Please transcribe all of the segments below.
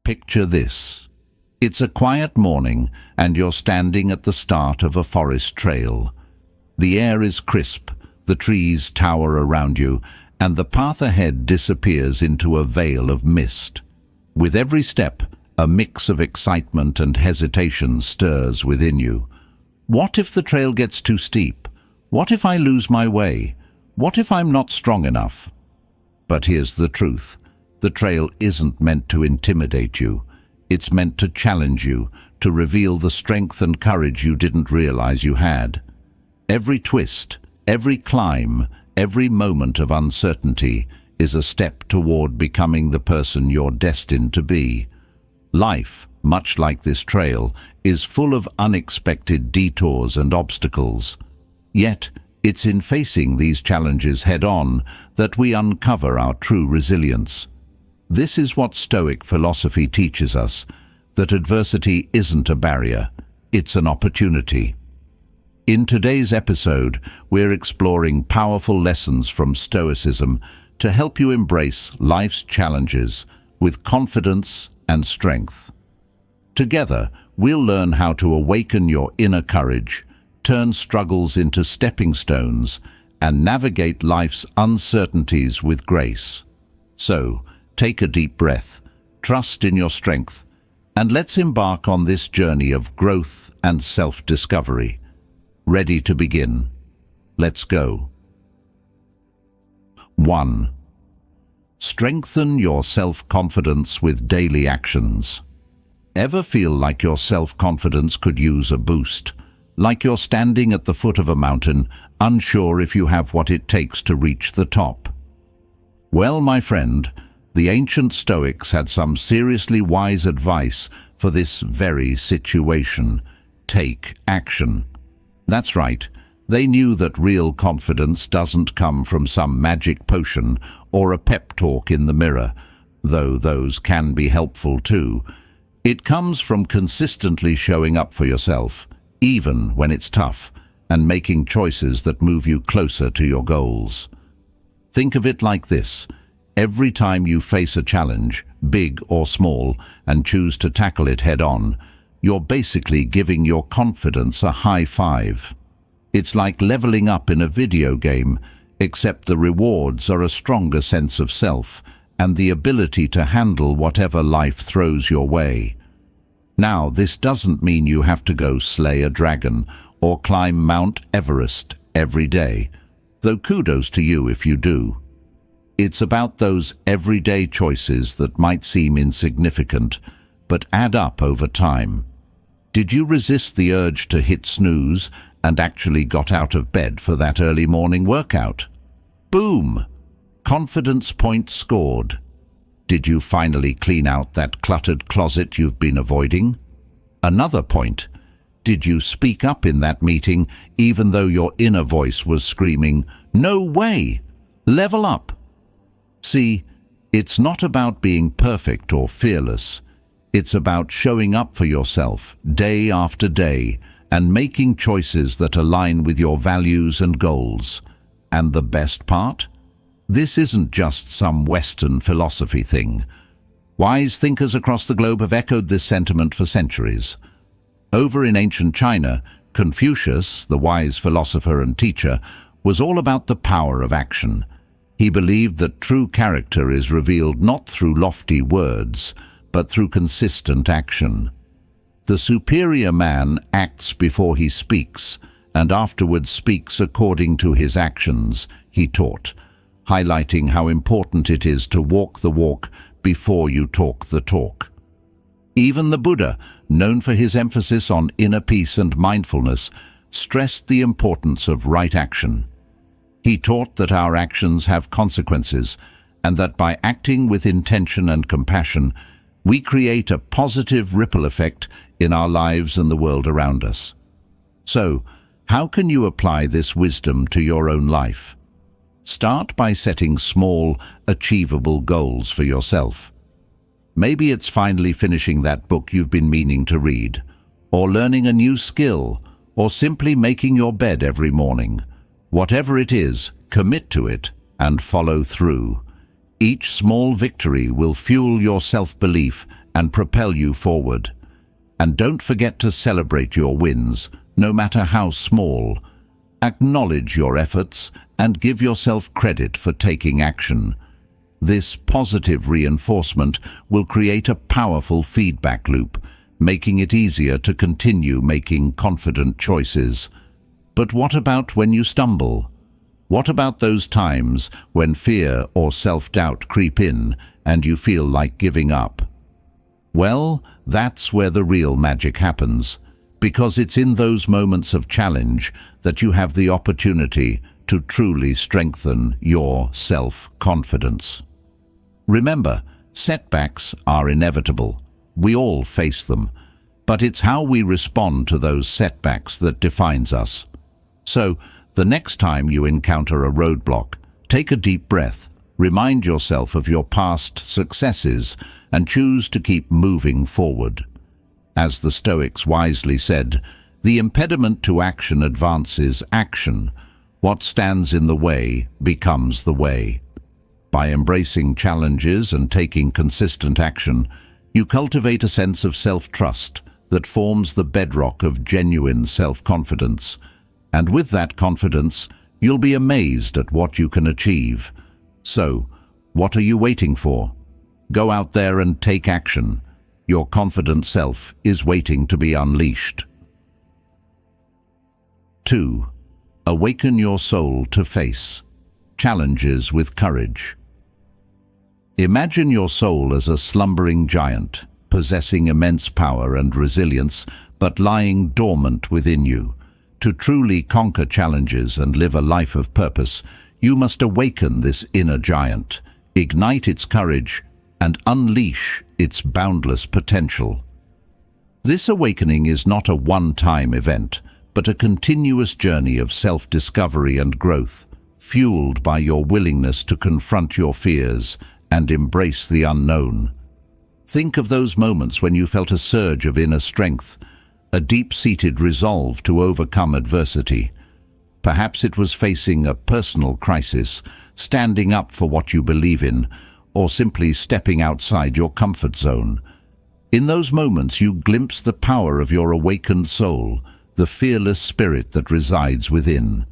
Picture this. It's a quiet morning and you're standing at the start of a forest trail. The air is crisp, the trees tower around you, and the path ahead disappears into a veil of mist. With every step, a mix of excitement and hesitation stirs within you. What if the trail gets too steep? What if I lose my way? What if I'm not strong enough? But here's the truth. The trail isn't meant to intimidate you. It's meant to challenge you, to reveal the strength and courage you didn't realize you had. Every twist, every climb, every moment of uncertainty is a step toward becoming the person you're destined to be. Life, much like this trail, is full of unexpected detours and obstacles. Yet, it's in facing these challenges head-on that we uncover our true resilience. This is what Stoic philosophy teaches us, that adversity isn't a barrier, it's an opportunity. In today's episode, we're exploring powerful lessons from Stoicism to help you embrace life's challenges with confidence and strength. Together, we'll learn how to awaken your inner courage, turn struggles into stepping stones, and navigate life's uncertainties with grace. So, take a deep breath, trust in your strength, and let's embark on this journey of growth and self-discovery. Ready to begin? Let's go. 1. Strengthen your self-confidence with daily actions. Ever feel like your self-confidence could use a boost? Like you're standing at the foot of a mountain, unsure if you have what it takes to reach the top? Well, my friend, the ancient Stoics had some seriously wise advice for this very situation. Take action. That's right. They knew that real confidence doesn't come from some magic potion or a pep talk in the mirror, though those can be helpful too. It comes from consistently showing up for yourself, even when it's tough, and making choices that move you closer to your goals. Think of it like this. Every time you face a challenge, big or small, and choose to tackle it head-on, you're basically giving your confidence a high five. It's like leveling up in a video game, except the rewards are a stronger sense of self and the ability to handle whatever life throws your way. Now, this doesn't mean you have to go slay a dragon or climb Mount Everest every day, though kudos to you if you do. It's about those everyday choices that might seem insignificant, but add up over time. Did you resist the urge to hit snooze and actually got out of bed for that early morning workout? Boom! Confidence point scored. Did you finally clean out that cluttered closet you've been avoiding? Another point. Did you speak up in that meeting even though your inner voice was screaming, "No way! Level up!" See, it's not about being perfect or fearless. It's about showing up for yourself day after day and making choices that align with your values and goals. And the best part? This isn't just some Western philosophy thing. Wise thinkers across the globe have echoed this sentiment for centuries. Over in ancient China, Confucius, the wise philosopher and teacher, was all about the power of action. He believed that true character is revealed not through lofty words, but through consistent action. The superior man acts before he speaks, and afterwards speaks according to his actions, he taught, highlighting how important it is to walk the walk before you talk the talk. Even the Buddha, known for his emphasis on inner peace and mindfulness, stressed the importance of right action. He taught that our actions have consequences, and that by acting with intention and compassion, we create a positive ripple effect in our lives and the world around us. So, how can you apply this wisdom to your own life? Start by setting small, achievable goals for yourself. Maybe it's finally finishing that book you've been meaning to read, or learning a new skill, or simply making your bed every morning. Whatever it is, commit to it and follow through. Each small victory will fuel your self-belief and propel you forward. And don't forget to celebrate your wins, no matter how small. Acknowledge your efforts and give yourself credit for taking action. This positive reinforcement will create a powerful feedback loop, making it easier to continue making confident choices. But what about when you stumble? What about those times when fear or self-doubt creep in and you feel like giving up? Well, that's where the real magic happens, because it's in those moments of challenge that you have the opportunity to truly strengthen your self-confidence. Remember, setbacks are inevitable. We all face them, but it's how we respond to those setbacks that defines us. So, the next time you encounter a roadblock, take a deep breath, remind yourself of your past successes, and choose to keep moving forward. As the Stoics wisely said, the impediment to action advances action. What stands in the way becomes the way. By embracing challenges and taking consistent action, you cultivate a sense of self-trust that forms the bedrock of genuine self-confidence. And with that confidence, you'll be amazed at what you can achieve. So, what are you waiting for? Go out there and take action. Your confident self is waiting to be unleashed. 2. Awaken your soul to face challenges with courage. Imagine your soul as a slumbering giant, possessing immense power and resilience, but lying dormant within you. To truly conquer challenges and live a life of purpose, you must awaken this inner giant, ignite its courage, and unleash its boundless potential. This awakening is not a one-time event, but a continuous journey of self-discovery and growth, fueled by your willingness to confront your fears and embrace the unknown. Think of those moments when you felt a surge of inner strength, a deep-seated resolve to overcome adversity. Perhaps it was facing a personal crisis, standing up for what you believe in, or simply stepping outside your comfort zone. In those moments you glimpse the power of your awakened soul, the fearless spirit that resides within.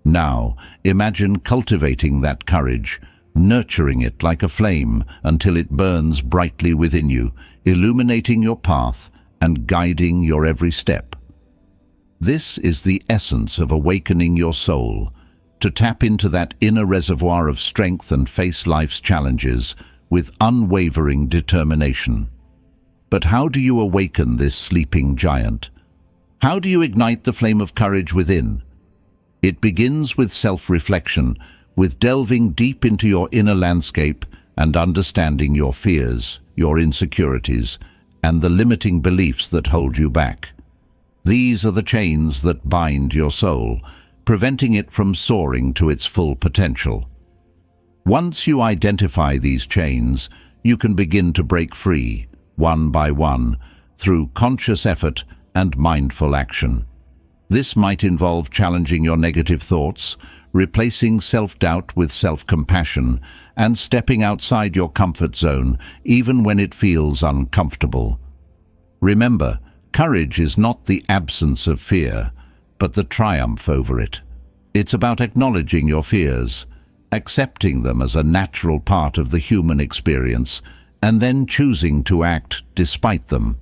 Now, imagine cultivating that courage, nurturing it like a flame until it burns brightly within you, illuminating your path and guiding your every step. This is the essence of awakening your soul, to tap into that inner reservoir of strength and face life's challenges with unwavering determination. But how do you awaken this sleeping giant? How do you ignite the flame of courage within? It begins with self-reflection, with delving deep into your inner landscape and understanding your fears, your insecurities, and the limiting beliefs that hold you back. These are the chains that bind your soul, preventing it from soaring to its full potential. Once you identify these chains, you can begin to break free, one by one, through conscious effort and mindful action. This might involve challenging your negative thoughts, replacing self-doubt with self-compassion, and stepping outside your comfort zone, even when it feels uncomfortable. Remember, courage is not the absence of fear, but the triumph over it. It's about acknowledging your fears, accepting them as a natural part of the human experience, and then choosing to act despite them.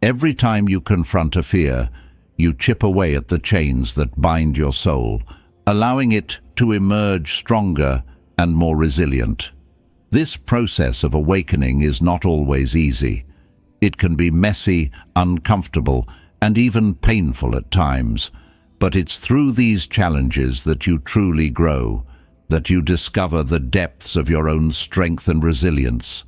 Every time you confront a fear, you chip away at the chains that bind your soul, allowing it to emerge stronger and more resilient. This process of awakening is not always easy. It can be messy, uncomfortable, and even painful at times, but it's through these challenges that you truly grow, that you discover the depths of your own strength and resilience.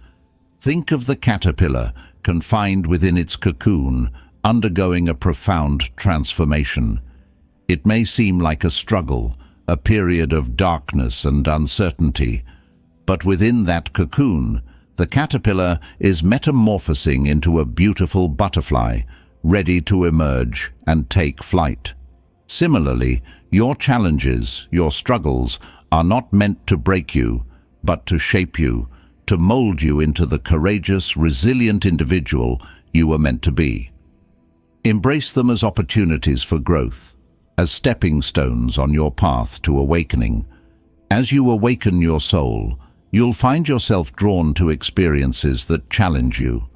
Think of the caterpillar confined within its cocoon, undergoing a profound transformation. It may seem like a struggle, a period of darkness and uncertainty, but within that cocoon, the caterpillar is metamorphosing into a beautiful butterfly, ready to emerge and take flight. Similarly, your challenges, your struggles, are not meant to break you, but to shape you, to mold you into the courageous, resilient individual you were meant to be. Embrace them as opportunities for growth, as stepping stones on your path to awakening. As you awaken your soul, you'll find yourself drawn to experiences that challenge you,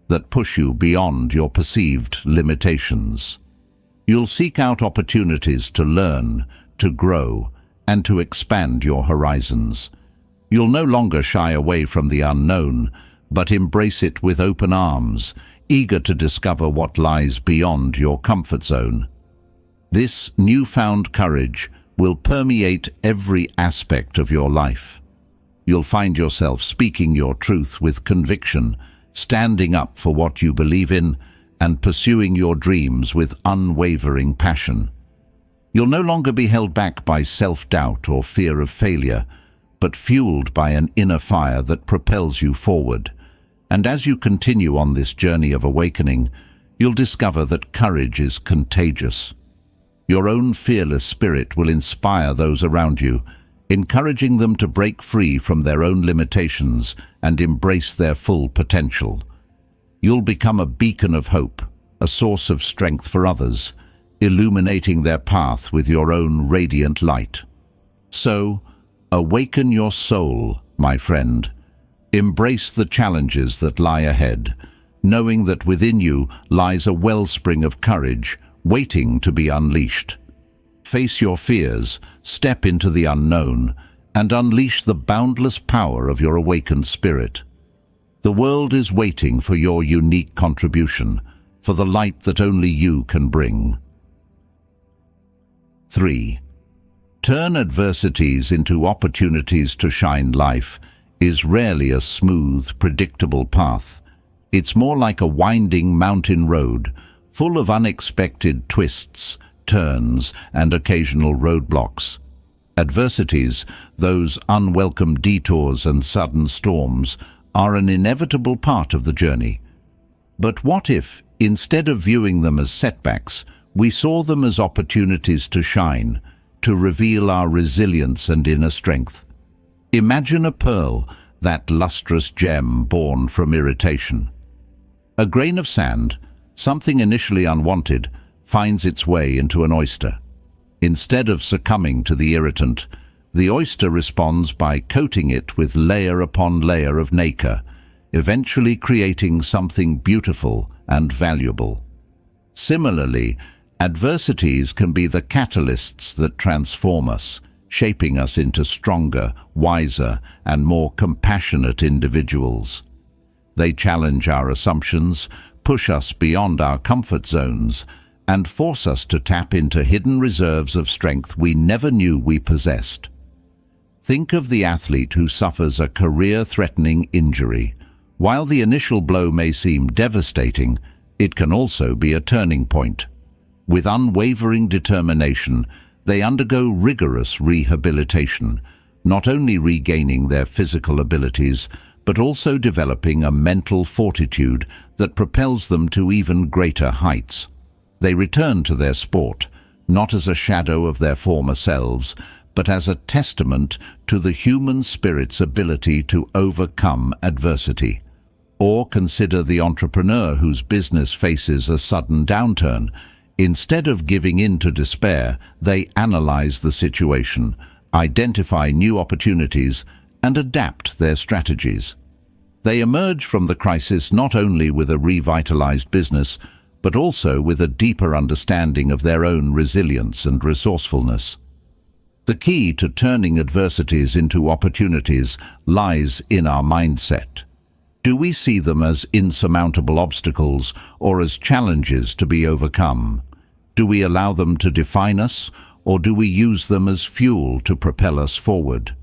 that push you beyond your perceived limitations. You'll seek out opportunities to learn, to grow, and to expand your horizons. You'll no longer shy away from the unknown, but embrace it with open arms, eager to discover what lies beyond your comfort zone. This newfound courage will permeate every aspect of your life. You'll find yourself speaking your truth with conviction, standing up for what you believe in, and pursuing your dreams with unwavering passion. You'll no longer be held back by self-doubt or fear of failure, but fueled by an inner fire that propels you forward. And as you continue on this journey of awakening, you'll discover that courage is contagious. Your own fearless spirit will inspire those around you, encouraging them to break free from their own limitations and embrace their full potential. You'll become a beacon of hope, a source of strength for others, illuminating their path with your own radiant light. So, awaken your soul, my friend. Embrace the challenges that lie ahead, knowing that within you lies a wellspring of courage waiting to be unleashed. Face your fears, step into the unknown, and unleash the boundless power of your awakened spirit. The world is waiting for your unique contribution, for the light that only you can bring. 3. Turn adversities into opportunities to shine. Life is rarely a smooth, predictable path. It's more like a winding mountain road, full of unexpected twists, turns, and occasional roadblocks. Adversities, those unwelcome detours and sudden storms, are an inevitable part of the journey. But what if, instead of viewing them as setbacks, we saw them as opportunities to shine, to reveal our resilience and inner strength? Imagine a pearl, that lustrous gem born from irritation. A grain of sand, something initially unwanted, finds its way into an oyster. Instead of succumbing to the irritant, the oyster responds by coating it with layer upon layer of nacre, eventually creating something beautiful and valuable. Similarly, adversities can be the catalysts that transform us, shaping us into stronger, wiser, and more compassionate individuals. They challenge our assumptions, push us beyond our comfort zones, and force us to tap into hidden reserves of strength we never knew we possessed. Think of the athlete who suffers a career-threatening injury. While the initial blow may seem devastating, it can also be a turning point. With unwavering determination, they undergo rigorous rehabilitation, not only regaining their physical abilities, but also developing a mental fortitude that propels them to even greater heights. They return to their sport, not as a shadow of their former selves, but as a testament to the human spirit's ability to overcome adversity. Or consider the entrepreneur whose business faces a sudden downturn. Instead of giving in to despair, they analyze the situation, identify new opportunities, and adapt their strategies. They emerge from the crisis not only with a revitalized business, but also with a deeper understanding of their own resilience and resourcefulness. The key to turning adversities into opportunities lies in our mindset. Do we see them as insurmountable obstacles or as challenges to be overcome? Do we allow them to define us, or do we use them as fuel to propel us forward?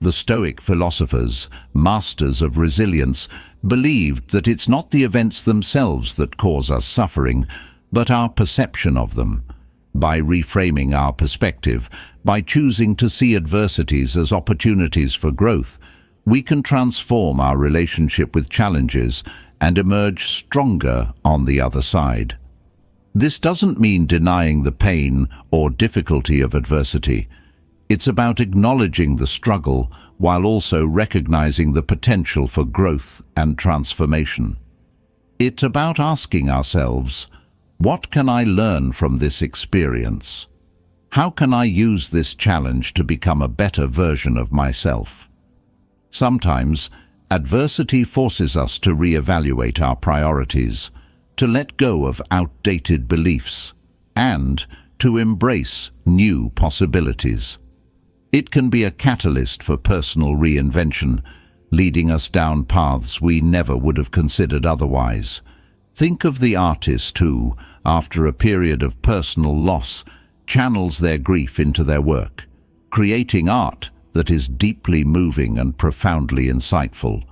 The Stoic philosophers, masters of resilience, believed that it's not the events themselves that cause us suffering, but our perception of them. By reframing our perspective, by choosing to see adversities as opportunities for growth, we can transform our relationship with challenges and emerge stronger on the other side. This doesn't mean denying the pain or difficulty of adversity. It's about acknowledging the struggle while also recognizing the potential for growth and transformation. It's about asking ourselves, what can I learn from this experience? How can I use this challenge to become a better version of myself? Sometimes, adversity forces us to reevaluate our priorities, to let go of outdated beliefs, and to embrace new possibilities. It can be a catalyst for personal reinvention, leading us down paths we never would have considered otherwise. Think of the artist who, after a period of personal loss, channels their grief into their work, creating art that is deeply moving and profoundly insightful.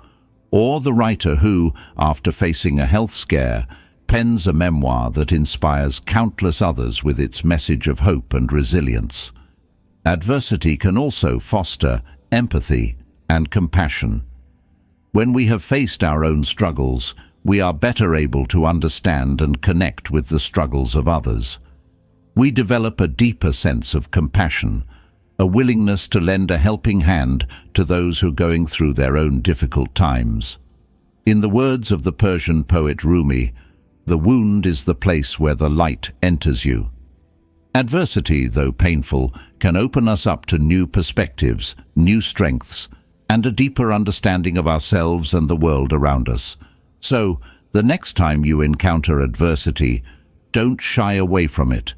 Or the writer who, after facing a health scare, pens a memoir that inspires countless others with its message of hope and resilience. Adversity can also foster empathy and compassion. When we have faced our own struggles, we are better able to understand and connect with the struggles of others. We develop a deeper sense of compassion, a willingness to lend a helping hand to those who are going through their own difficult times. In the words of the Persian poet Rumi, "The wound is the place where the light enters you." Adversity, though painful, can open us up to new perspectives, new strengths, and a deeper understanding of ourselves and the world around us. So, the next time you encounter adversity, don't shy away from it.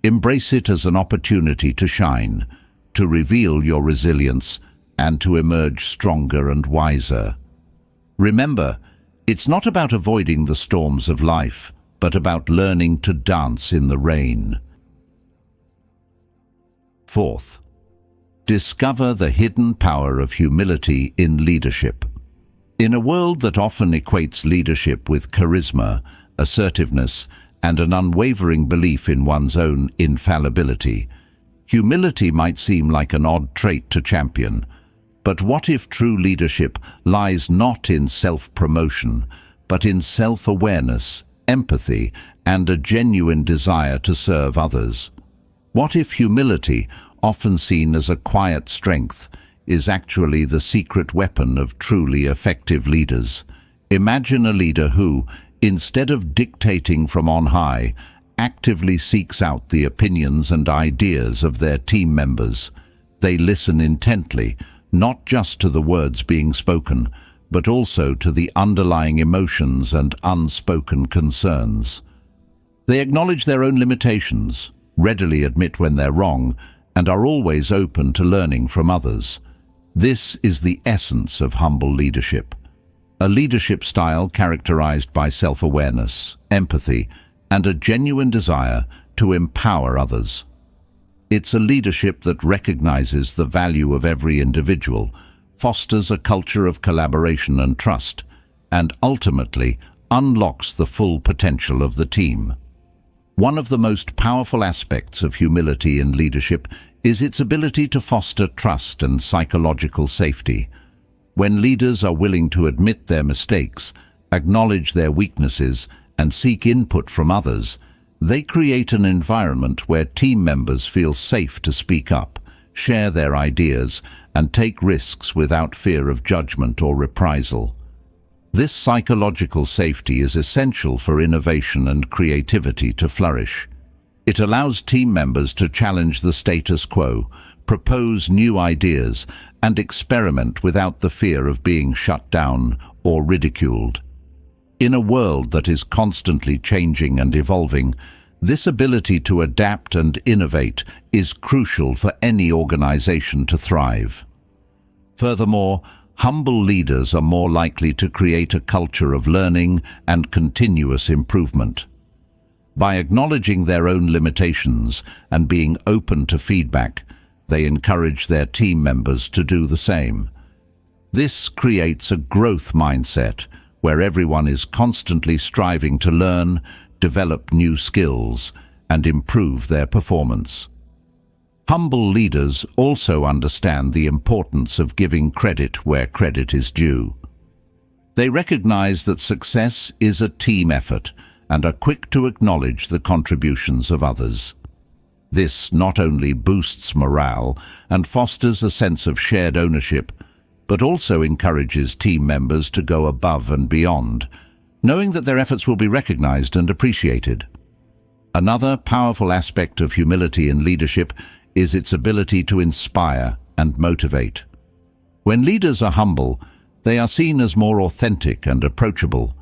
Embrace it as an opportunity to shine, to reveal your resilience, and to emerge stronger and wiser. Remember, it's not about avoiding the storms of life, but about learning to dance in the rain. Fourth, discover the hidden power of humility in leadership. In a world that often equates leadership with charisma, assertiveness, and an unwavering belief in one's own infallibility, humility might seem like an odd trait to champion. But what if true leadership lies not in self-promotion, but in self-awareness, empathy, and a genuine desire to serve others? What if humility, often seen as a quiet strength, is actually the secret weapon of truly effective leaders? Imagine a leader who, instead of dictating from on high, actively seeks out the opinions and ideas of their team members. They listen intently, not just to the words being spoken, but also to the underlying emotions and unspoken concerns. They acknowledge their own limitations, readily admit when they're wrong, and are always open to learning from others. This is the essence of humble leadership. A leadership style characterized by self-awareness, empathy, and a genuine desire to empower others. It's a leadership that recognizes the value of every individual, fosters a culture of collaboration and trust, and ultimately unlocks the full potential of the team. One of the most powerful aspects of humility in leadership is its ability to foster trust and psychological safety. When leaders are willing to admit their mistakes, acknowledge their weaknesses, and seek input from others, they create an environment where team members feel safe to speak up, share their ideas, and take risks without fear of judgment or reprisal. This psychological safety is essential for innovation and creativity to flourish. It allows team members to challenge the status quo, propose new ideas, and experiment without the fear of being shut down or ridiculed. In a world that is constantly changing and evolving, this ability to adapt and innovate is crucial for any organization to thrive. Furthermore, humble leaders are more likely to create a culture of learning and continuous improvement. By acknowledging their own limitations and being open to feedback, they encourage their team members to do the same. This creates a growth mindset where everyone is constantly striving to learn, develop new skills, and improve their performance. Humble leaders also understand the importance of giving credit where credit is due. They recognize that success is a team effort and are quick to acknowledge the contributions of others. This not only boosts morale and fosters a sense of shared ownership, but also encourages team members to go above and beyond, knowing that their efforts will be recognized and appreciated. Another powerful aspect of humility in leadership is its ability to inspire and motivate. When leaders are humble, they are seen as more authentic and approachable.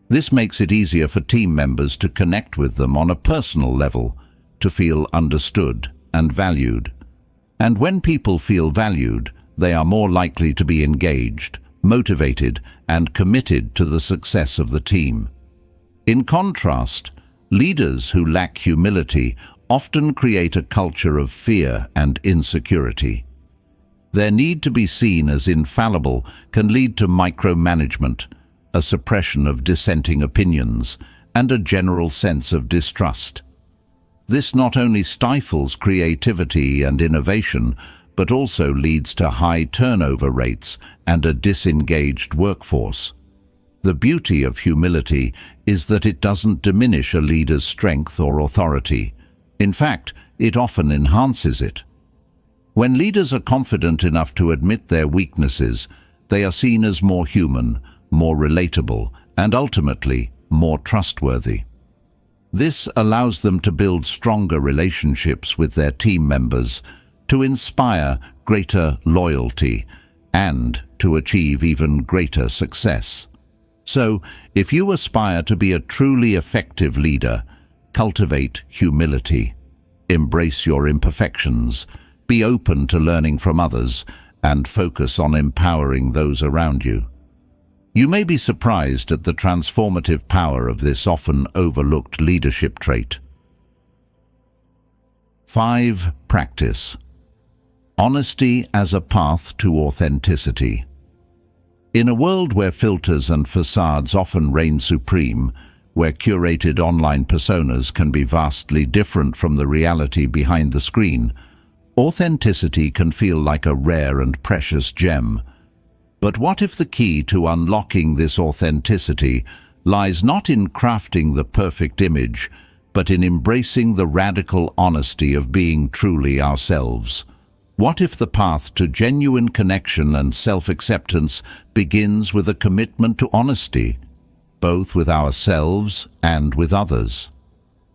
This makes it easier for team members to connect with them on a personal level, to feel understood and valued. And when people feel valued, they are more likely to be engaged, motivated, and committed to the success of the team. In contrast, leaders who lack humility often create a culture of fear and insecurity. Their need to be seen as infallible can lead to micromanagement, a suppression of dissenting opinions, and a general sense of distrust. This not only stifles creativity and innovation, but also leads to high turnover rates and a disengaged workforce. The beauty of humility is that it doesn't diminish a leader's strength or authority. In fact, it often enhances it. When leaders are confident enough to admit their weaknesses, they are seen as more human, more relatable, and ultimately more trustworthy. This allows them to build stronger relationships with their team members, to inspire greater loyalty, and to achieve even greater success. So, if you aspire to be a truly effective leader, cultivate humility, embrace your imperfections, be open to learning from others, and focus on empowering those around you. You may be surprised at the transformative power of this often overlooked leadership trait. 5. Practice. Honesty as a path to authenticity. In a world where filters and facades often reign supreme, where curated online personas can be vastly different from the reality behind the screen, authenticity can feel like a rare and precious gem. But what if the key to unlocking this authenticity lies not in crafting the perfect image, but in embracing the radical honesty of being truly ourselves? What if the path to genuine connection and self-acceptance begins with a commitment to honesty, both with ourselves and with others?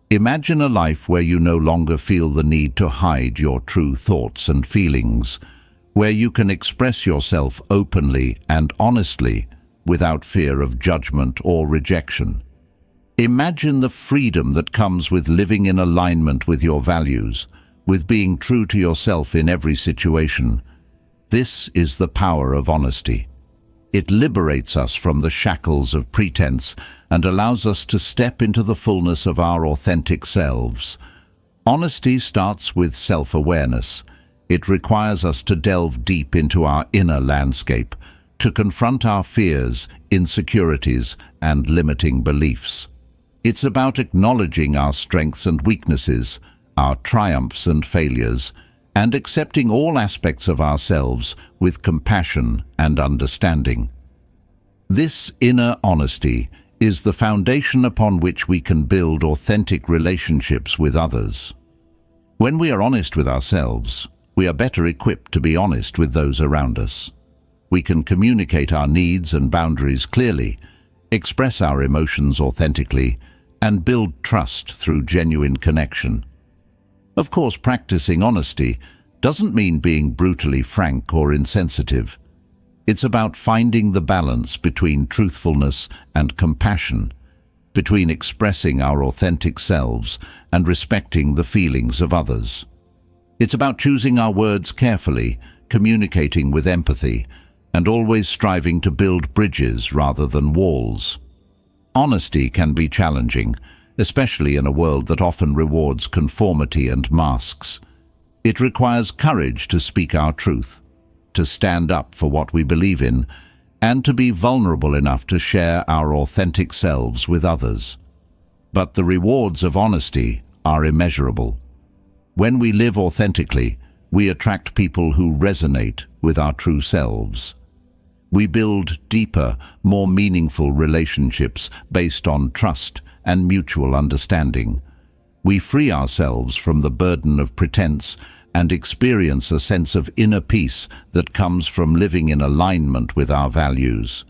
Imagine a life where you no longer feel the need to hide your true thoughts and feelings, where you can express yourself openly and honestly without fear of judgment or rejection. Imagine the freedom that comes with living in alignment with your values, with being true to yourself in every situation. This is the power of honesty. It liberates us from the shackles of pretense and allows us to step into the fullness of our authentic selves. Honesty starts with self-awareness. It requires us to delve deep into our inner landscape, to confront our fears, insecurities, and limiting beliefs. It's about acknowledging our strengths and weaknesses, our triumphs and failures, and accepting all aspects of ourselves with compassion and understanding. This inner honesty is the foundation upon which we can build authentic relationships with others. When we are honest with ourselves, we are better equipped to be honest with those around us. We can communicate our needs and boundaries clearly, express our emotions authentically, and build trust through genuine connection. Of course, practicing honesty doesn't mean being brutally frank or insensitive. It's about finding the balance between truthfulness and compassion, between expressing our authentic selves and respecting the feelings of others. It's about choosing our words carefully, communicating with empathy, and always striving to build bridges rather than walls. Honesty can be challenging, especially in a world that often rewards conformity and masks. It requires courage to speak our truth, to stand up for what we believe in, and to be vulnerable enough to share our authentic selves with others. But the rewards of honesty are immeasurable. When we live authentically, we attract people who resonate with our true selves. We build deeper, more meaningful relationships based on trust and mutual understanding. We free ourselves from the burden of pretense and experience a sense of inner peace that comes from living in alignment with our values.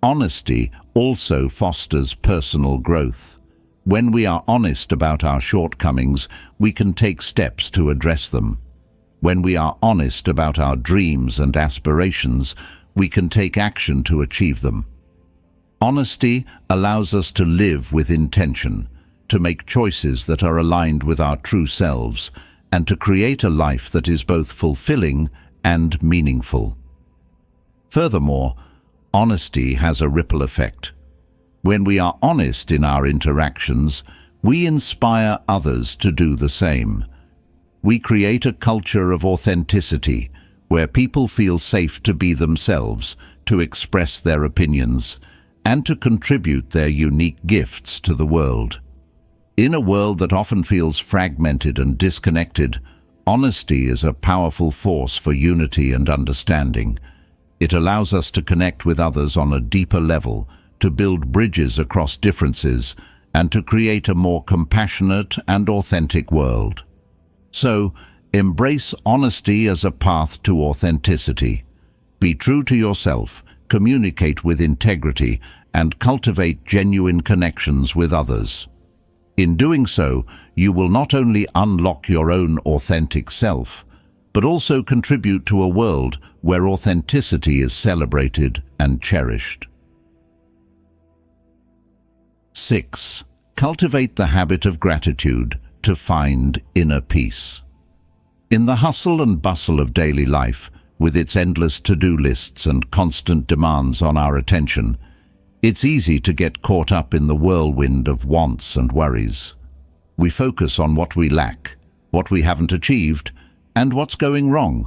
Honesty also fosters personal growth. When we are honest about our shortcomings, we can take steps to address them. When we are honest about our dreams and aspirations, we can take action to achieve them. Honesty allows us to live with intention, to make choices that are aligned with our true selves, and to create a life that is both fulfilling and meaningful. Furthermore, honesty has a ripple effect. When we are honest in our interactions, we inspire others to do the same. We create a culture of authenticity, where people feel safe to be themselves, to express their opinions, and to contribute their unique gifts to the world. In a world that often feels fragmented and disconnected, honesty is a powerful force for unity and understanding. It allows us to connect with others on a deeper level, to build bridges across differences, and to create a more compassionate and authentic world. So, embrace honesty as a path to authenticity. Be true to yourself, communicate with integrity, and cultivate genuine connections with others. In doing so, you will not only unlock your own authentic self, but also contribute to a world where authenticity is celebrated and cherished. 6. Cultivate the habit of gratitude to find inner peace. In the hustle and bustle of daily life, with its endless to-do lists and constant demands on our attention, it's easy to get caught up in the whirlwind of wants and worries. We focus on what we lack, what we haven't achieved, and what's going wrong,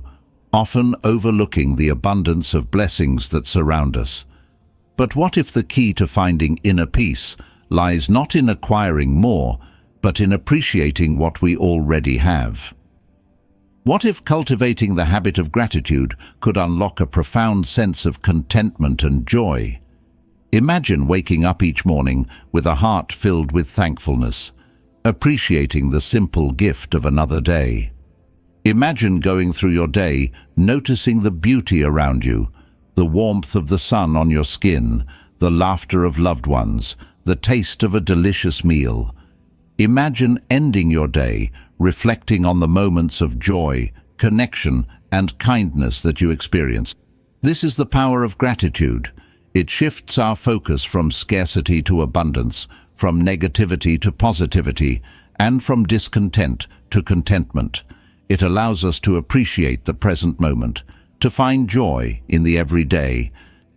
often overlooking the abundance of blessings that surround us. But what if the key to finding inner peace lies not in acquiring more, but in appreciating what we already have? What if cultivating the habit of gratitude could unlock a profound sense of contentment and joy? Imagine waking up each morning with a heart filled with thankfulness, appreciating the simple gift of another day. Imagine going through your day, noticing the beauty around you, the warmth of the sun on your skin, the laughter of loved ones, the taste of a delicious meal. Imagine ending your day reflecting on the moments of joy, connection, and kindness that you experienced. This is the power of gratitude. It shifts our focus from scarcity to abundance, from negativity to positivity, and from discontent to contentment. It allows us to appreciate the present moment, to find joy in the everyday,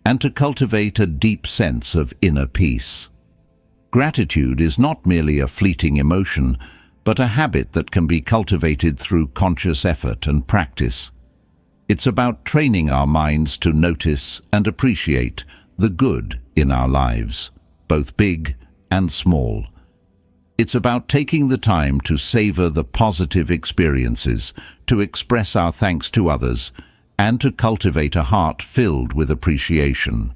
and to cultivate a deep sense of inner peace. Gratitude is not merely a fleeting emotion, but a habit that can be cultivated through conscious effort and practice. It's about training our minds to notice and appreciate the good in our lives, both big and small. It's about taking the time to savor the positive experiences, to express our thanks to others, and to cultivate a heart filled with appreciation.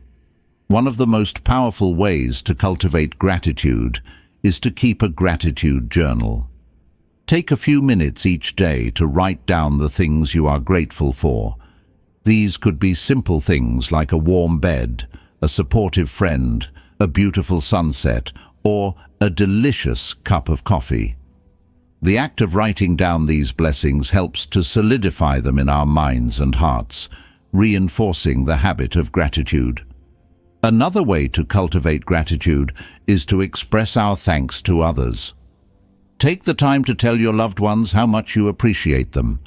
One of the most powerful ways to cultivate gratitude is to keep a gratitude journal. Take a few minutes each day to write down the things you are grateful for. These could be simple things like a warm bed, a supportive friend, a beautiful sunset, or a delicious cup of coffee. The act of writing down these blessings helps to solidify them in our minds and hearts, reinforcing the habit of gratitude. Another way to cultivate gratitude is to express our thanks to others. Take the time to tell your loved ones how much you appreciate them.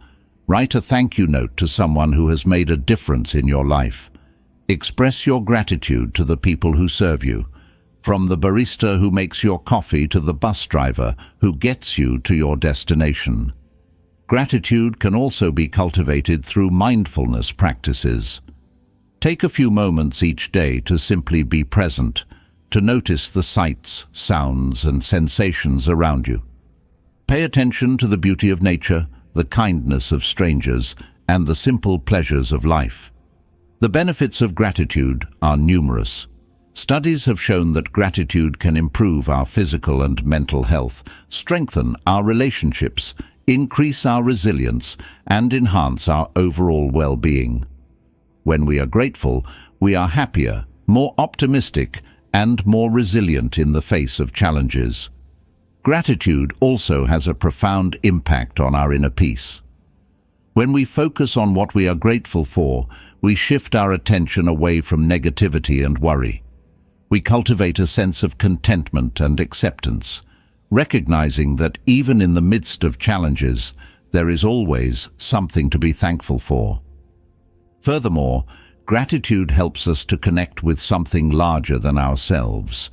Write a thank you note to someone who has made a difference in your life. Express your gratitude to the people who serve you, from the barista who makes your coffee to the bus driver who gets you to your destination. Gratitude can also be cultivated through mindfulness practices. Take a few moments each day to simply be present, to notice the sights, sounds, and sensations around you. Pay attention to the beauty of nature, the kindness of strangers, and the simple pleasures of life. The benefits of gratitude are numerous. Studies have shown that gratitude can improve our physical and mental health, strengthen our relationships, increase our resilience, and enhance our overall well-being. When we are grateful, we are happier, more optimistic, and more resilient in the face of challenges. Gratitude also has a profound impact on our inner peace. When we focus on what we are grateful for, we shift our attention away from negativity and worry. We cultivate a sense of contentment and acceptance, recognizing that even in the midst of challenges, there is always something to be thankful for. Furthermore, gratitude helps us to connect with something larger than ourselves.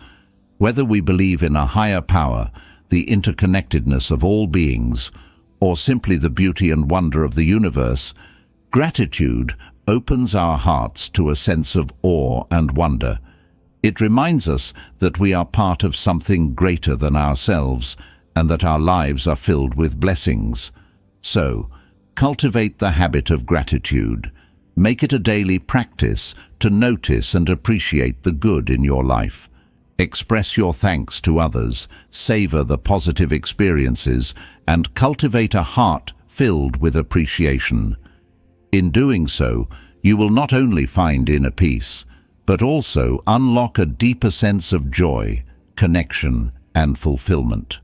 Whether we believe in a higher power, the interconnectedness of all beings, or simply the beauty and wonder of the universe, gratitude opens our hearts to a sense of awe and wonder. It reminds us that we are part of something greater than ourselves and that our lives are filled with blessings. So, cultivate the habit of gratitude. Make it a daily practice to notice and appreciate the good in your life. Express your thanks to others, savor the positive experiences, and cultivate a heart filled with appreciation. In doing so, you will not only find inner peace, but also unlock a deeper sense of joy, connection, and fulfillment.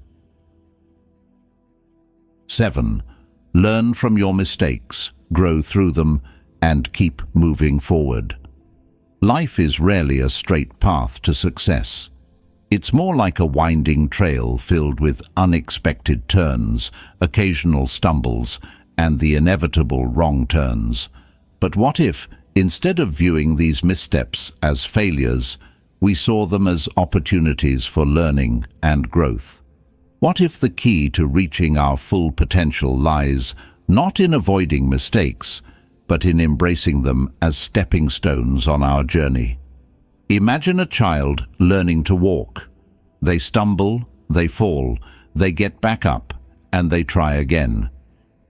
7. Learn from your mistakes, grow through them, and keep moving forward. Life is rarely a straight path to success. It's more like a winding trail filled with unexpected turns, occasional stumbles, and the inevitable wrong turns. But what if, instead of viewing these missteps as failures, we saw them as opportunities for learning and growth? What if the key to reaching our full potential lies not in avoiding mistakes, but in embracing them as stepping stones on our journey? Imagine a child learning to walk. They stumble, they fall, they get back up, and they try again.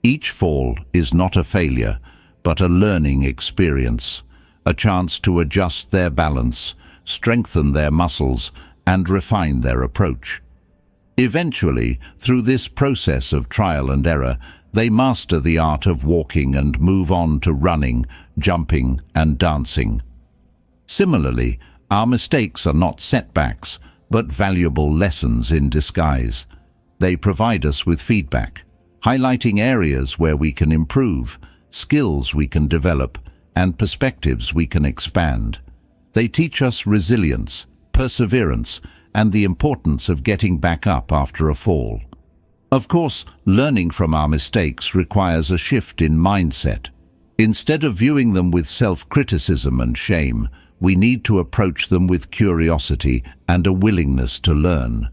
Each fall is not a failure, but a learning experience, a chance to adjust their balance, strengthen their muscles, and refine their approach. Eventually, through this process of trial and error, they master the art of walking and move on to running, jumping, and dancing. Similarly, our mistakes are not setbacks, but valuable lessons in disguise. They provide us with feedback, highlighting areas where we can improve, skills we can develop, and perspectives we can expand. They teach us resilience, perseverance, and the importance of getting back up after a fall. Of course, learning from our mistakes requires a shift in mindset. Instead of viewing them with self-criticism and shame, we need to approach them with curiosity and a willingness to learn.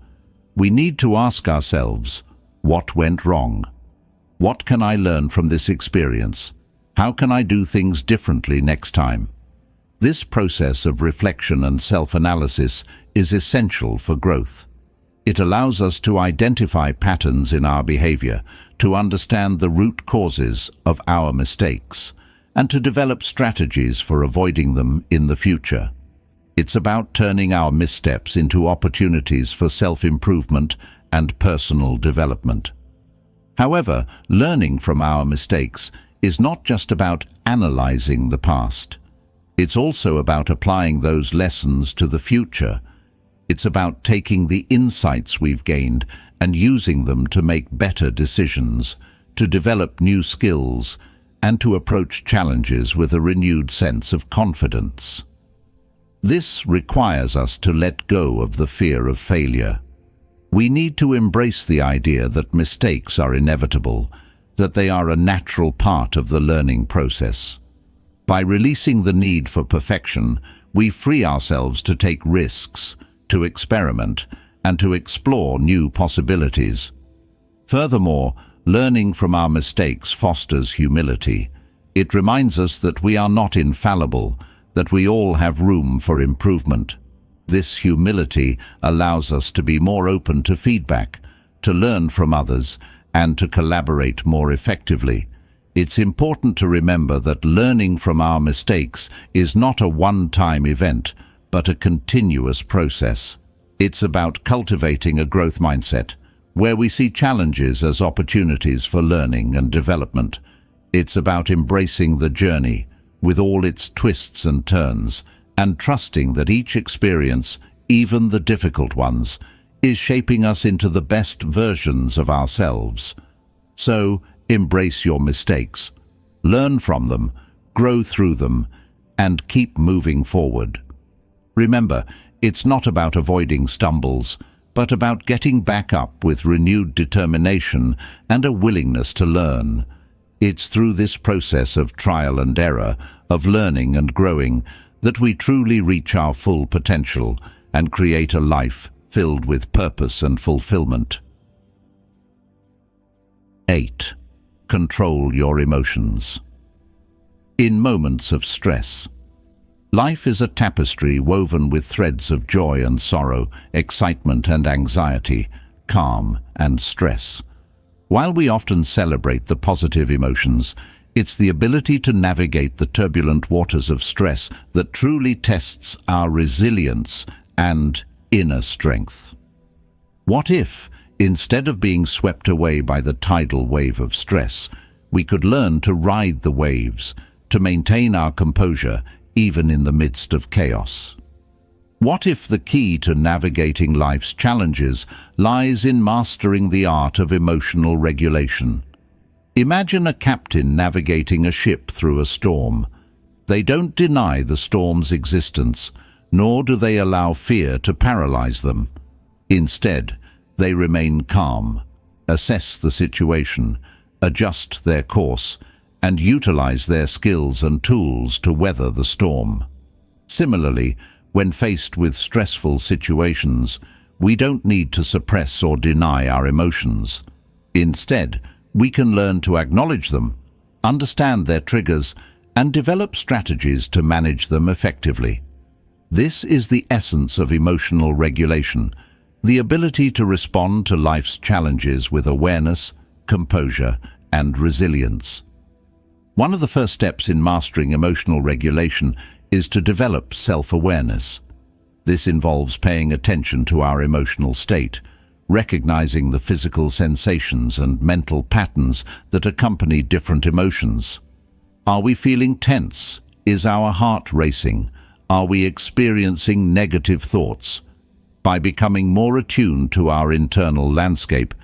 We need to ask ourselves, what went wrong? What can I learn from this experience? How can I do things differently next time? This process of reflection and self-analysis is essential for growth. It allows us to identify patterns in our behavior, to understand the root causes of our mistakes, and to develop strategies for avoiding them in the future. It's about turning our missteps into opportunities for self-improvement and personal development. However, learning from our mistakes is not just about analyzing the past. It's also about applying those lessons to the future. It's about taking the insights we've gained and using them to make better decisions, to develop new skills, and to approach challenges with a renewed sense of confidence. This requires us to let go of the fear of failure. We need to embrace the idea that mistakes are inevitable, that they are a natural part of the learning process. By releasing the need for perfection, we free ourselves to take risks, to experiment, and to explore new possibilities. Furthermore, learning from our mistakes fosters humility. It reminds us that we are not infallible, that we all have room for improvement. This humility allows us to be more open to feedback, to learn from others, and to collaborate more effectively. It's important to remember that learning from our mistakes is not a one-time event, but a continuous process. It's about cultivating a growth mindset, where we see challenges as opportunities for learning and development. It's about embracing the journey, with all its twists and turns, and trusting that each experience, even the difficult ones, is shaping us into the best versions of ourselves. So, embrace your mistakes, learn from them, grow through them, and keep moving forward. Remember, it's not about avoiding stumbles, but about getting back up with renewed determination and a willingness to learn. It's through this process of trial and error, of learning and growing, that we truly reach our full potential and create a life filled with purpose and fulfillment. 8. Control your emotions. In moments of stress, life is a tapestry woven with threads of joy and sorrow, excitement and anxiety, calm and stress. While we often celebrate the positive emotions, it's the ability to navigate the turbulent waters of stress that truly tests our resilience and inner strength. What if, instead of being swept away by the tidal wave of stress, we could learn to ride the waves, to maintain our composure even in the midst of chaos? What if the key to navigating life's challenges lies in mastering the art of emotional regulation? Imagine a captain navigating a ship through a storm. They don't deny the storm's existence, nor do they allow fear to paralyze them. Instead, they remain calm, assess the situation, adjust their course, and utilize their skills and tools to weather the storm. Similarly, when faced with stressful situations, we don't need to suppress or deny our emotions. Instead, we can learn to acknowledge them, understand their triggers, and develop strategies to manage them effectively. This is the essence of emotional regulation, the ability to respond to life's challenges with awareness, composure, and resilience. One of the first steps in mastering emotional regulation is to develop self-awareness. This involves paying attention to our emotional state, recognizing the physical sensations and mental patterns that accompany different emotions. Are we feeling tense? Is our heart racing? Are we experiencing negative thoughts? By becoming more attuned to our internal landscape,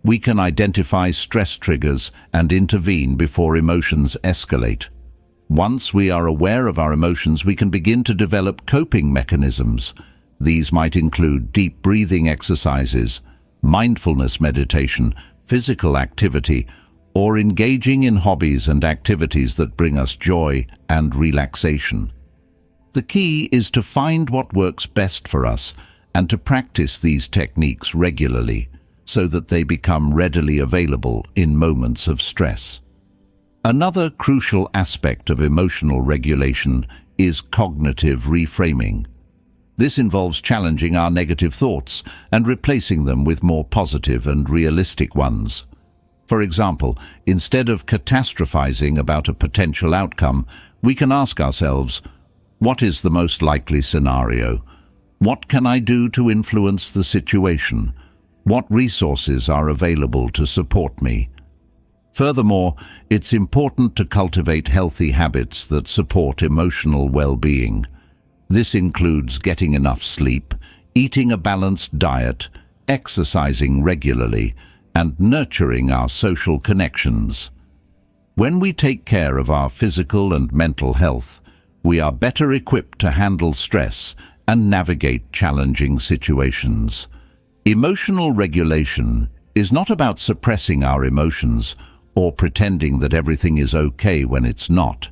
we can identify stress triggers and intervene before emotions escalate. Once we are aware of our emotions, we can begin to develop coping mechanisms. These might include deep breathing exercises, mindfulness meditation, physical activity, or engaging in hobbies and activities that bring us joy and relaxation. The key is to find what works best for us and to practice these techniques regularly so that they become readily available in moments of stress. Another crucial aspect of emotional regulation is cognitive reframing. This involves challenging our negative thoughts and replacing them with more positive and realistic ones. For example, instead of catastrophizing about a potential outcome, we can ask ourselves, what is the most likely scenario? What can I do to influence the situation? What resources are available to support me? Furthermore, it's important to cultivate healthy habits that support emotional well-being. This includes getting enough sleep, eating a balanced diet, exercising regularly, and nurturing our social connections. When we take care of our physical and mental health, we are better equipped to handle stress and navigate challenging situations. Emotional regulation is not about suppressing our emotions or pretending that everything is okay when it's not.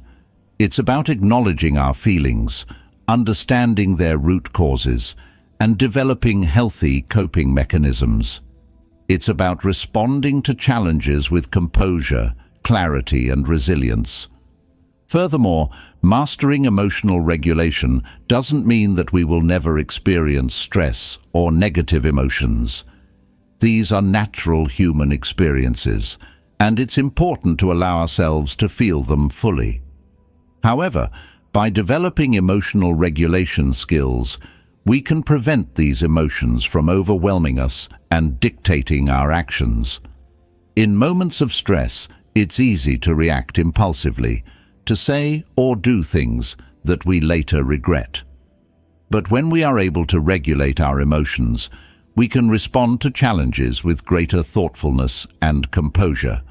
It's about acknowledging our feelings, understanding their root causes, and developing healthy coping mechanisms. It's about responding to challenges with composure, clarity, and resilience. Furthermore, mastering emotional regulation doesn't mean that we will never experience stress or negative emotions. These are natural human experiences, and it's important to allow ourselves to feel them fully. However, By developing emotional regulation skills, we can prevent these emotions from overwhelming us and dictating our actions. In moments of stress, it's easy to react impulsively, to say or do things that we later regret. But when we are able to regulate our emotions, we can respond to challenges with greater thoughtfulness and composure.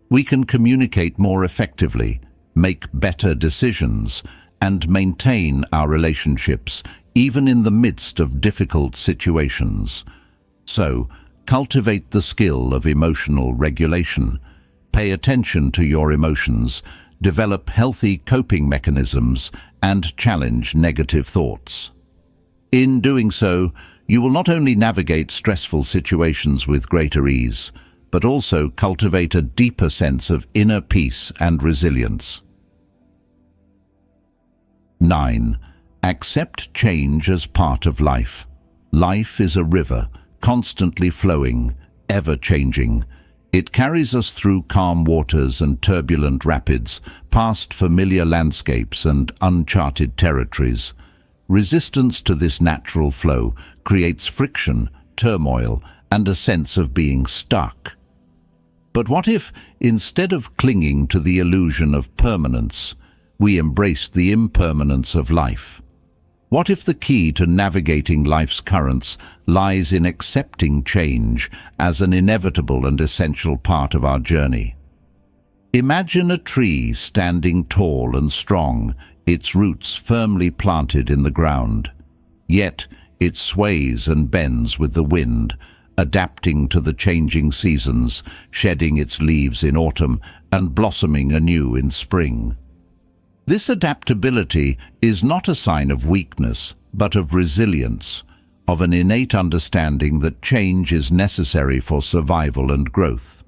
We can communicate more effectively, make better decisions, and maintain our relationships even in the midst of difficult situations. So, cultivate the skill of emotional regulation. Pay attention to your emotions, develop healthy coping mechanisms, and challenge negative thoughts. In doing so, you will not only navigate stressful situations with greater ease, but also cultivate a deeper sense of inner peace and resilience. 9. Accept change as part of life. Life is a river, constantly flowing, ever-changing. It carries us through calm waters and turbulent rapids, past familiar landscapes and uncharted territories. Resistance to this natural flow creates friction, turmoil, and a sense of being stuck. But what if, instead of clinging to the illusion of permanence, we embrace the impermanence of life? What if the key to navigating life's currents lies in accepting change as an inevitable and essential part of our journey? Imagine a tree standing tall and strong, its roots firmly planted in the ground. Yet it sways and bends with the wind, adapting to the changing seasons, shedding its leaves in autumn and blossoming anew in spring. This adaptability is not a sign of weakness, but of resilience, of an innate understanding that change is necessary for survival and growth.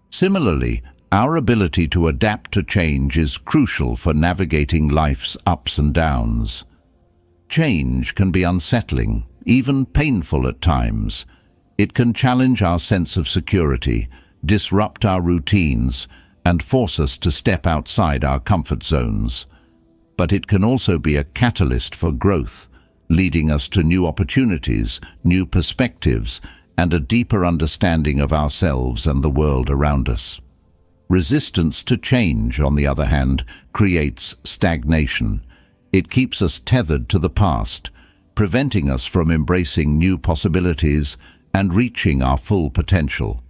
Similarly, our ability to adapt to change is crucial for navigating life's ups and downs. Change can be unsettling, even painful at times. It can challenge our sense of security, disrupt our routines, and force us to step outside our comfort zones. But it can also be a catalyst for growth, leading us to new opportunities, new perspectives, and a deeper understanding of ourselves and the world around us. Resistance to change, on the other hand, creates stagnation. It keeps us tethered to the past, preventing us from embracing new possibilities and reaching our full potential.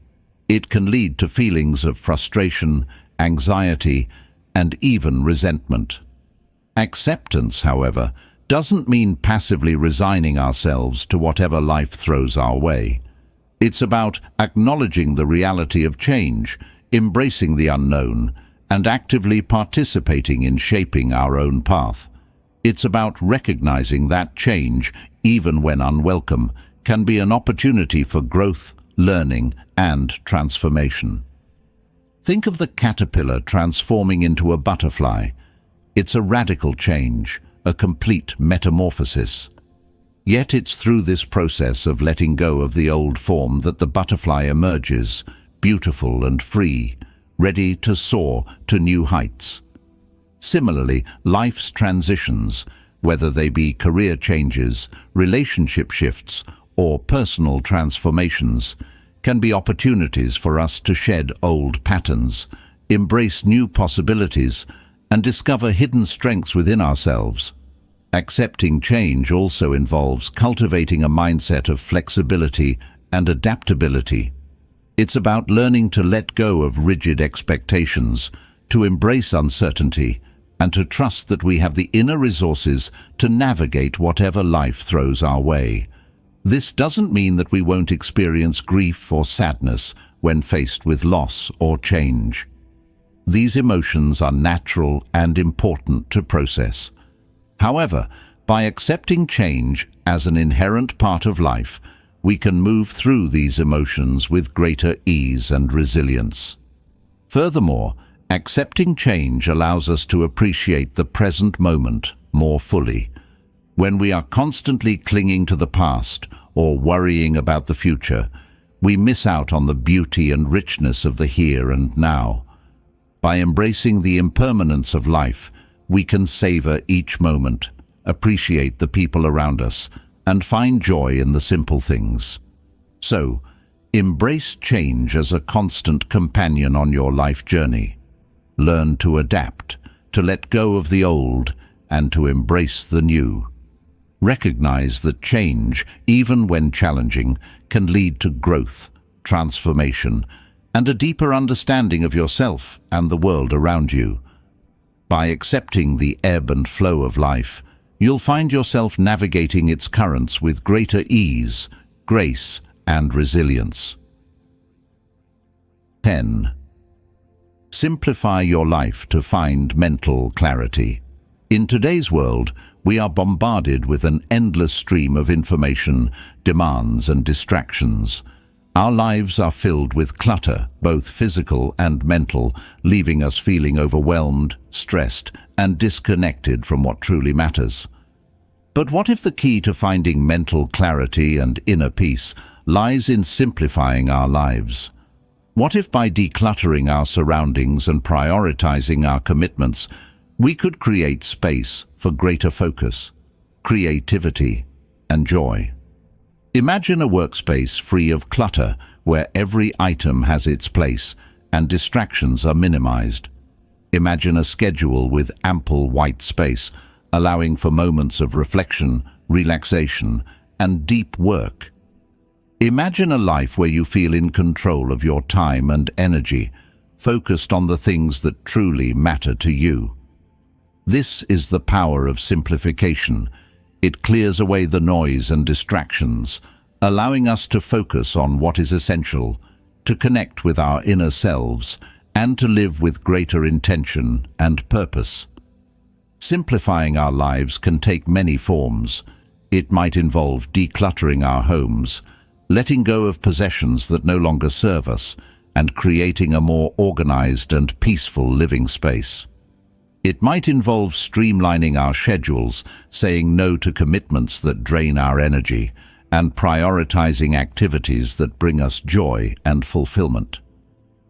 It can lead to feelings of frustration, anxiety, and even resentment. Acceptance, however, doesn't mean passively resigning ourselves to whatever life throws our way. It's about acknowledging the reality of change, embracing the unknown, and actively participating in shaping our own path. It's about recognizing that change, even when unwelcome, can be an opportunity for growth, learning, and transformation. Think of the caterpillar transforming into a butterfly. It's a radical change, a complete metamorphosis. Yet it's through this process of letting go of the old form that the butterfly emerges, beautiful and free, ready to soar to new heights. Similarly, life's transitions, whether they be career changes, relationship shifts, or personal transformations, can be opportunities for us to shed old patterns, embrace new possibilities, and discover hidden strengths within ourselves. Accepting change also involves cultivating a mindset of flexibility and adaptability. It's about learning to let go of rigid expectations, to embrace uncertainty, and to trust that we have the inner resources to navigate whatever life throws our way. This doesn't mean that we won't experience grief or sadness when faced with loss or change. These emotions are natural and important to process. However, by accepting change as an inherent part of life, we can move through these emotions with greater ease and resilience. Furthermore, accepting change allows us to appreciate the present moment more fully. When we are constantly clinging to the past or worrying about the future, we miss out on the beauty and richness of the here and now. By embracing the impermanence of life, we can savor each moment, appreciate the people around us, and find joy in the simple things. So, embrace change as a constant companion on your life journey. Learn to adapt, to let go of the old, and to embrace the new. Recognize that change, even when challenging, can lead to growth, transformation, and a deeper understanding of yourself and the world around you. By accepting the ebb and flow of life, you'll find yourself navigating its currents with greater ease, grace, and resilience. 10. Simplify your life to find mental clarity. In today's world, we are bombarded with an endless stream of information, demands, and distractions. Our lives are filled with clutter, both physical and mental, leaving us feeling overwhelmed, stressed, and disconnected from what truly matters. But what if the key to finding mental clarity and inner peace lies in simplifying our lives? What if by decluttering our surroundings and prioritizing our commitments, we could create space for greater focus, creativity, and joy? Imagine a workspace free of clutter where every item has its place and distractions are minimized. Imagine a schedule with ample white space, allowing for moments of reflection, relaxation, and deep work. Imagine a life where you feel in control of your time and energy, focused on the things that truly matter to you. This is the power of simplification. It clears away the noise and distractions, allowing us to focus on what is essential, to connect with our inner selves, and to live with greater intention and purpose. Simplifying our lives can take many forms. It might involve decluttering our homes, letting go of possessions that no longer serve us, and creating a more organized and peaceful living space. It might involve streamlining our schedules, saying no to commitments that drain our energy, and prioritizing activities that bring us joy and fulfillment.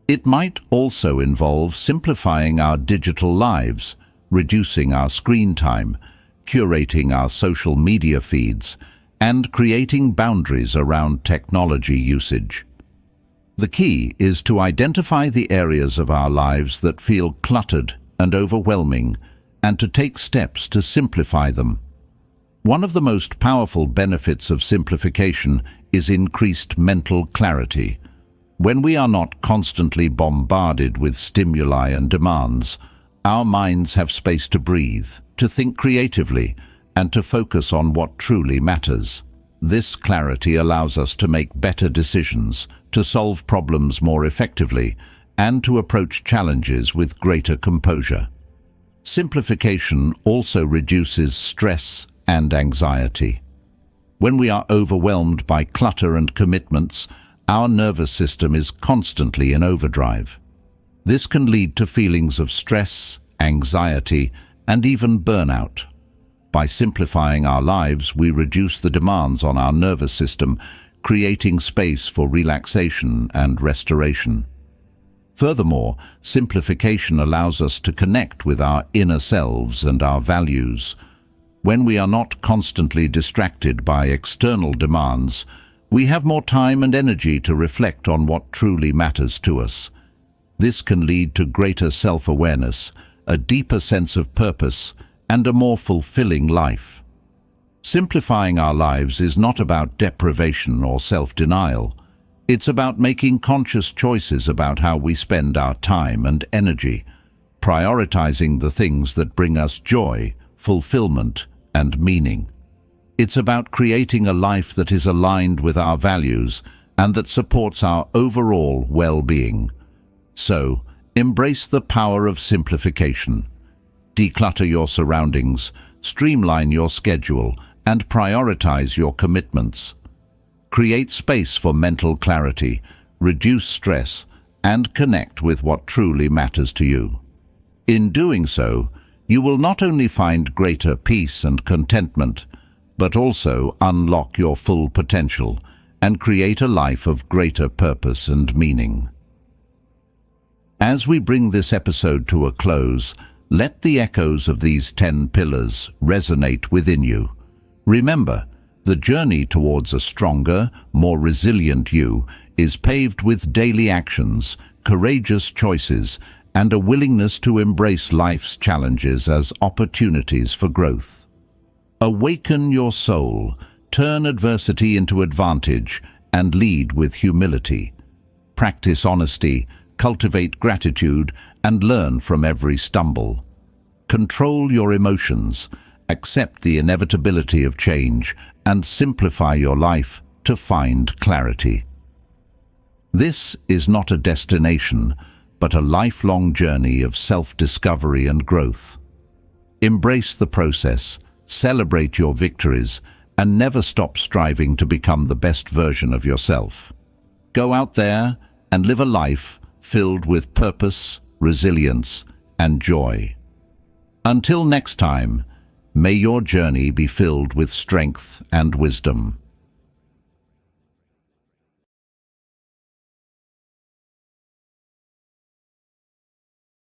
It might also involve simplifying our digital lives, reducing our screen time, curating our social media feeds, and creating boundaries around technology usage. The key is to identify the areas of our lives that feel cluttered and overwhelming, and to take steps to simplify them. One of the most powerful benefits of simplification is increased mental clarity. When we are not constantly bombarded with stimuli and demands, our minds have space to breathe, to think creatively, and to focus on what truly matters. This clarity allows us to make better decisions, to solve problems more effectively, and to approach challenges with greater composure. Simplification also reduces stress and anxiety. When we are overwhelmed by clutter and commitments, our nervous system is constantly in overdrive. This can lead to feelings of stress, anxiety, and even burnout. By simplifying our lives, we reduce the demands on our nervous system, creating space for relaxation and restoration. Furthermore, simplification allows us to connect with our inner selves and our values. When we are not constantly distracted by external demands, we have more time and energy to reflect on what truly matters to us. This can lead to greater self-awareness, a deeper sense of purpose, and a more fulfilling life. Simplifying our lives is not about deprivation or self-denial. It's about making conscious choices about how we spend our time and energy, prioritizing the things that bring us joy, fulfillment, and meaning. It's about creating a life that is aligned with our values and that supports our overall well-being. So, embrace the power of simplification. Declutter your surroundings, streamline your schedule, and prioritize your commitments. Create space for mental clarity, reduce stress, and connect with what truly matters to you. In doing so, you will not only find greater peace and contentment, but also unlock your full potential and create a life of greater purpose and meaning. As we bring this episode to a close, Let the echoes of these 10 pillars resonate within you. Remember, the journey towards a stronger, more resilient you is paved with daily actions, courageous choices, and a willingness to embrace life's challenges as opportunities for growth. Awaken your soul, turn adversity into advantage, and lead with humility. Practice honesty, cultivate gratitude, and learn from every stumble. Control your emotions, accept the inevitability of change, and simplify your life to find clarity. This is not a destination, but a lifelong journey of self-discovery and growth. Embrace the process, celebrate your victories, and never stop striving to become the best version of yourself. Go out there and live a life filled with purpose, resilience, and joy. Until next time, may your journey be filled with strength and wisdom.